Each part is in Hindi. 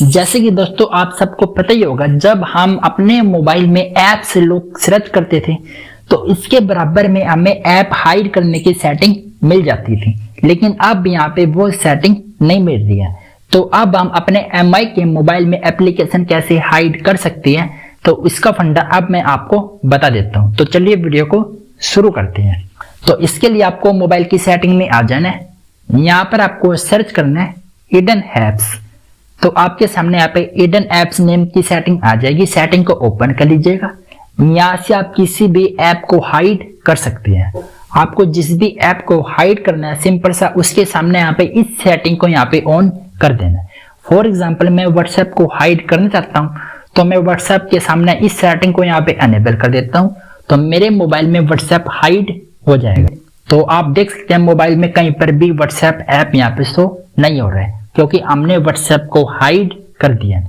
जैसे कि दोस्तों आप सबको पता ही होगा, जब हम अपने मोबाइल में ऐप से लोग सर्च करते थे तो इसके बराबर में हमें ऐप हाइड करने की सेटिंग मिल जाती थी, लेकिन अब यहाँ पे वो सेटिंग नहीं मिल रही है। तो अब हम अपने MI के मोबाइल में एप्लीकेशन कैसे हाइड कर सकते हैं, तो इसका फंडा अब मैं आपको बता देता हूँ। तो चलिए वीडियो को शुरू करते हैं। तो इसके लिए आपको मोबाइल की सेटिंग में आ जाना है। यहाँ पर आपको सर्च करना है हिडन ऐप्स। तो आपके सामने यहाँ पे हिडन ऐप्स नेम की सेटिंग आ जाएगी। सेटिंग को ओपन कर लीजिएगा। यहाँ से आप किसी भी ऐप को हाइड कर सकते हैं। आपको जिस भी ऐप को हाइड करना है, सिंपल सा उसके सामने यहाँ पे इस सेटिंग को यहाँ पे ऑन कर देना है। फॉर एग्जाम्पल मैं व्हाट्सएप को हाइड करना चाहता हूँ, तो मैं व्हाट्सएप के सामने इस सेटिंग को यहाँ पे अनेबल कर देता हूँ, तो मेरे मोबाइल में व्हाट्सएप हाइड हो जाएगा। तो आप देख सकते हैं मोबाइल में कहीं पर भी व्हाट्सएप ऐप यहाँ पे शो नहीं हो रहा है, क्योंकि हमने व्हाट्सएप को हाइड कर दिया।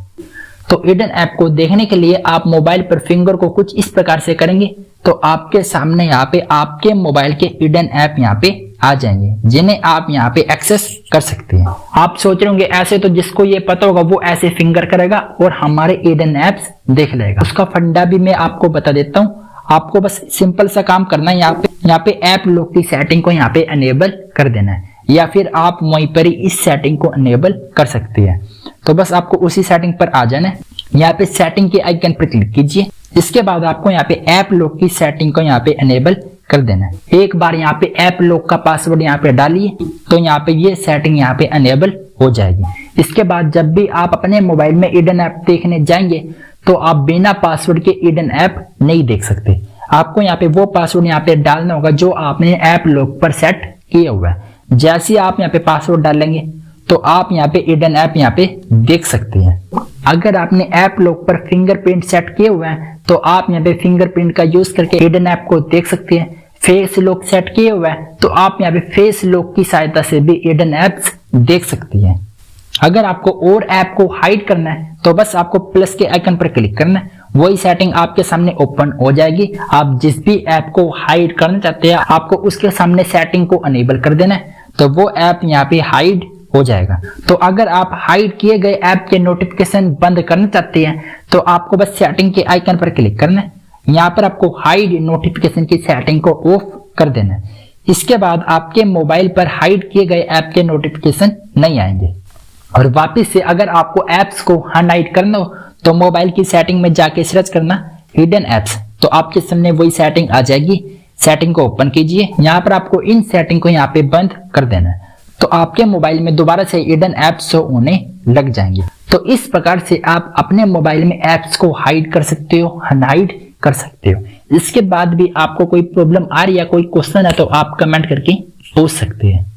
तो हिडन ऐप को देखने के लिए आप मोबाइल पर फिंगर को कुछ इस प्रकार से करेंगे तो आपके सामने यहाँ पे आपके मोबाइल के हिडन ऐप यहाँ पे आ जाएंगे, जिन्हें आप यहाँ पे एक्सेस कर सकते हैं। आप सोच रहे होंगे ऐसे तो जिसको ये पता होगा वो ऐसे फिंगर करेगा और हमारे हिडन ऐप्स देख लेगा। उसका फंडा भी मैं आपको बता देता हूँ। आपको बस सिंपल सा काम करना है, यहाँ पे ऐप लॉक की सेटिंग को यहाँ पे अनेबल कर देना है, या फिर आप वहीं पर ही इस सेटिंग को अनेबल कर सकते हैं। तो बस आपको उसी सेटिंग पर आ जाना है। यहाँ पे सेटिंग के आइकन पर क्लिक कीजिए। इसके बाद आपको यहाँ पे ऐप लॉक की सेटिंग को यहाँ पे अनेबल कर देना है। एक बार यहाँ पे ऐप लॉक का पासवर्ड यहाँ पे डालिए तो यहाँ पे ये सेटिंग यहाँ पे अनेबल हो जाएगी। इसके बाद जब भी आप अपने मोबाइल में हिडन ऐप देखने जाएंगे तो आप बिना पासवर्ड के हिडन ऐप नहीं देख सकते। आपको यहाँ पे वो पासवर्ड यहाँ पे डालना होगा जो आपने ऐप लॉक पर सेट किया हुआ है। जैसे आप यहाँ पे पासवर्ड डालेंगे तो आप यहाँ पे हिडन ऐप यहाँ पे देख सकते हैं। अगर आपने ऐप लॉक पर फिंगरप्रिंट सेट किए हुए हैं तो आप यहाँ पे फिंगरप्रिंट का यूज करके हिडन ऐप को देख सकते हैं। फेस लॉक सेट किए हुए हैं तो आप यहाँ पे फेस लॉक की सहायता से भी हिडन ऐप्स देख सकते हैं। अगर आपको और ऐप को हाइड करना है तो बस आपको प्लस के आइकन पर क्लिक करना है, वही सेटिंग आपके सामने ओपन हो जाएगी। आप जिस भी ऐप को हाइड करना चाहते हैं आपको उसके सामने सेटिंग को अनेबल कर देना है, तो वो ऐप यहाँ पे हाइड हो जाएगा। तो अगर आप हाइड किए गए ऐप के नोटिफिकेशन बंद करना चाहते हैं तो आपको बस सेटिंग के आइकन पर क्लिक करना है। यहाँ पर आपको हाइड नोटिफिकेशन की सेटिंग को ऑफ कर देना है। इसके बाद आपके मोबाइल पर हाइड किए गए ऐप के नोटिफिकेशन नहीं आएंगे। और वापिस से अगर आपको ऐप्स को अनहाइड करना हो तो मोबाइल की सेटिंग में जाके सर्च करना हिडन ऐप्स, तो आपके सामने वही सेटिंग आ जाएगी। सेटिंग को ओपन कीजिए। यहाँ पर आपको इन सेटिंग को यहाँ पे बंद कर देना है, तो आपके मोबाइल में दोबारा से हिडन ऐप्स शो होने लग जाएंगे। तो इस प्रकार से आप अपने मोबाइल में ऐप्स को हाइड कर सकते हो, अनहाइड कर सकते हो। इसके बाद भी आपको कोई प्रॉब्लम आ रही है, कोई क्वेश्चन है तो आप कमेंट करके पूछ सकते हैं।